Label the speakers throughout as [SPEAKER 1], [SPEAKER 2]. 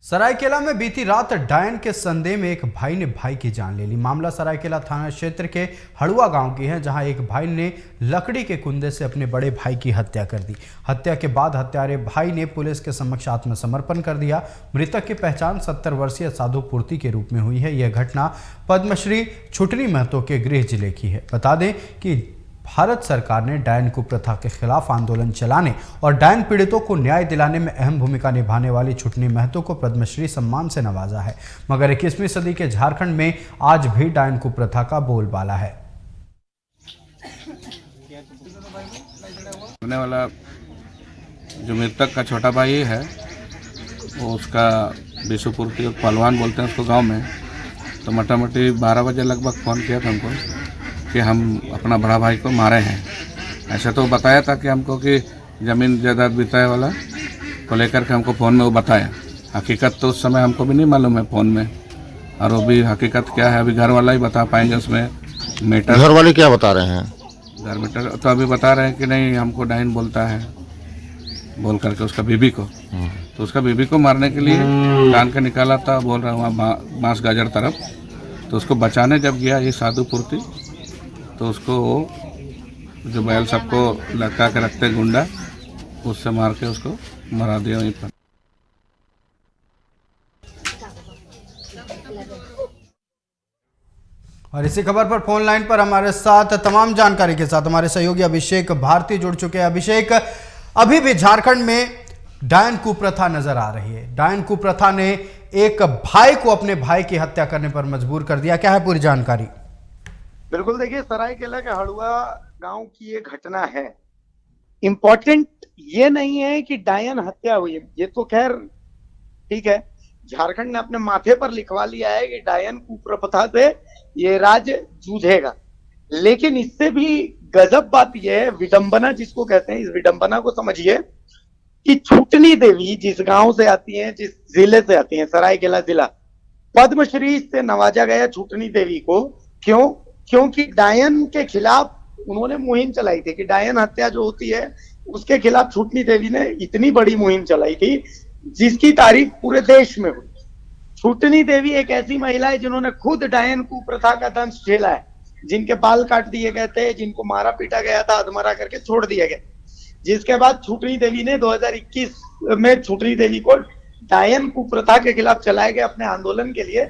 [SPEAKER 1] सरायकेला में बीती रात डायन के संदेह में एक भाई ने भाई की जान ले ली। मामला सरायकेला थाना क्षेत्र के हड़ुआ गांव की है, जहां एक भाई ने लकड़ी के कुंदे से अपने बड़े भाई की हत्या कर दी। हत्या के बाद हत्यारे भाई ने पुलिस के समक्ष आत्मसमर्पण कर दिया। मृतक की पहचान 70 वर्षीय साधु पूर्ति के रूप में हुई है। यह घटना पद्मश्री छुटनी महतो के गृह जिले की है। बता दें कि भारत सरकार ने डायन कुप्रथा के खिलाफ आंदोलन चलाने और डायन पीड़ितों को न्याय दिलाने में अहम भूमिका निभाने वाली छुटनी महतो को पद्मश्री सम्मान से नवाजा है। मगर 21वीं सदी के झारखंड में आज भी डायन कुप्रथा का बोलबाला है।
[SPEAKER 2] होने वाला जो मृतक का छोटा भाई है, वो उसका विश्वपूर्ति और पहलवान बोलते हैं उसको गांव में। तो मोटामोटी 12 बजे लगभग फ़ोन किया था हमको कि हम अपना बड़ा भाई को मारे हैं। ऐसा तो बताया था कि हमको कि ज़मीन जायदाद बिताए वाला को लेकर के हमको फ़ोन में वो बताया। हकीकत तो उस समय हमको भी नहीं मालूम है फ़ोन में, और वो भी हकीकत क्या है अभी घर वाला ही बता पाएंगे। उसमें मैटर
[SPEAKER 3] घर वाले क्या बता रहे हैं?
[SPEAKER 2] घर मैटर तो अभी बता रहे हैं कि नहीं, हमको डायन बोलता है बोल करके उसका बीबी को। तो उसका बीबी को मारने के लिए कान के निकाला था, बोल रहा वहाँ बांस गाजर तरफ। तो उसको बचाने जब गया ये साधु पूर्ति, तो उसको जो बैल सबको लटका के रखते गुंडा, उससे मार के उसको मरा दिया वहीं पर।
[SPEAKER 1] और इसी खबर पर फोन लाइन पर हमारे साथ तमाम जानकारी के साथ हमारे सहयोगी अभिषेक भारती जुड़ चुके हैं। अभिषेक, अभी भी झारखंड में डायन कुप्रथा नजर आ रही है। डायन कुप्रथा ने एक भाई को अपने भाई की हत्या करने पर मजबूर कर दिया। क्या है पूरी जानकारी?
[SPEAKER 4] बिल्कुल, देखिए, सरायकेला के हड़ुआ गांव की ये घटना है। इंपॉर्टेंट ये नहीं है कि डायन हत्या हुई है, ये तो खैर ठीक है, झारखंड ने अपने माथे पर लिखवा लिया है कि डायन कुप्रथा से ये राज्य जूझेगा। लेकिन इससे भी गजब बात यह है, विडंबना जिसको कहते हैं, इस विडंबना को समझिए कि छुटनी देवी जिस गांव से आती है, जिस जिले से आती है, सरायकेला जिला, पद्मश्री से नवाजा गया छुटनी देवी को। क्योंकि डायन के खिलाफ उन्होंने मुहिम चलाई थी कि डायन हत्या जो होती है उसके खिलाफ छुटनी देवी ने इतनी बड़ी मुहिम चलाई थी जिसकी तारीफ पूरे देश में हुई। छुटनी देवी एक ऐसी महिला है जिन्होंने खुद डायन कुप्रथा का दंश झेला है, जिनके बाल काट दिए गए थे, जिनको मारा पीटा गया था, अधमरा करके छोड़ दिया गया। जिसके बाद छुटनी देवी ने 2021 में छुटनी देवी को डायन कुप्रथा के खिलाफ चलाए गए अपने आंदोलन के लिए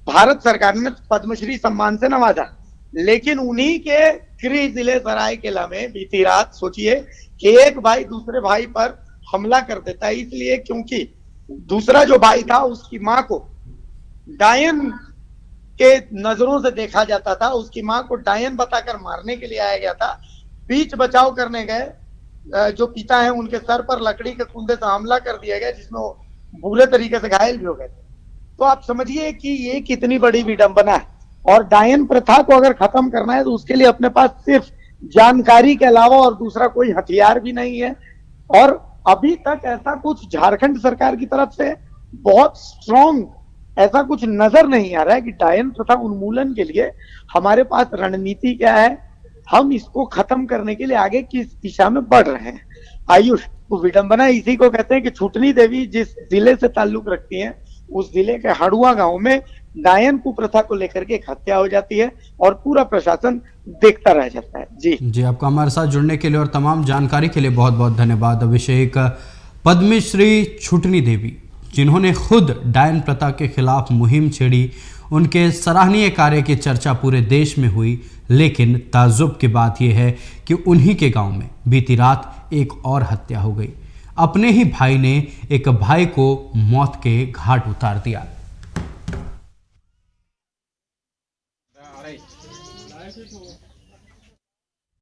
[SPEAKER 4] भारत सरकार ने पद्मश्री सम्मान से नवाजा। लेकिन उन्हीं के गृह जिले सरायकेला में बीती रात सोचिए कि एक भाई दूसरे भाई पर हमला कर देता है, इसलिए क्योंकि दूसरा जो भाई था उसकी मां को डायन के नजरों से देखा जाता था, उसकी मां को डायन बताकर मारने के लिए आया गया था। बीच बचाव करने गए जो पिता हैं उनके सर पर लकड़ी के कुंदे से हमला कर दिया गया, जिसमें वो बुरे तरीके से घायल भी हो गए थे। तो आप समझिए कि ये कितनी बड़ी विडंबना है। और डायन प्रथा को अगर खत्म करना है तो उसके लिए अपने पास सिर्फ जानकारी के अलावा और दूसरा कोई हथियार भी नहीं है। और अभी तक ऐसा कुछ झारखंड सरकार की तरफ से बहुत स्ट्रॉन्ग ऐसा कुछ नजर नहीं आ रहा है कि डायन प्रथा उन्मूलन के लिए हमारे पास रणनीति क्या है, हम इसको खत्म करने के लिए आगे किस दिशा में बढ़ रहे हैं। आयुष, तो विडंबना इसी को कहते हैं कि छुटनी देवी जिस जिले से ताल्लुक रखती हैं, उस जिले के हड़ुआ गांव में डायन कुप्रथा को लेकर के एक हत्या हो जाती है और पूरा प्रशासन देखता रह जाता है। जी,
[SPEAKER 1] आपका हमारे साथ जुड़ने के लिए और तमाम जानकारी के लिए बहुत बहुत धन्यवाद अभिषेक। पद्मश्री छुटनी देवी, जिन्होंने खुद डायन प्रथा के खिलाफ मुहिम छेड़ी, उनके सराहनीय कार्य की चर्चा पूरे देश में हुई। लेकिन ताज्जुब की बात यह है कि उन्हीं के गांव में बीती रात एक और हत्या हो गई। अपने ही भाई ने एक भाई को मौत के घाट उतार दिया।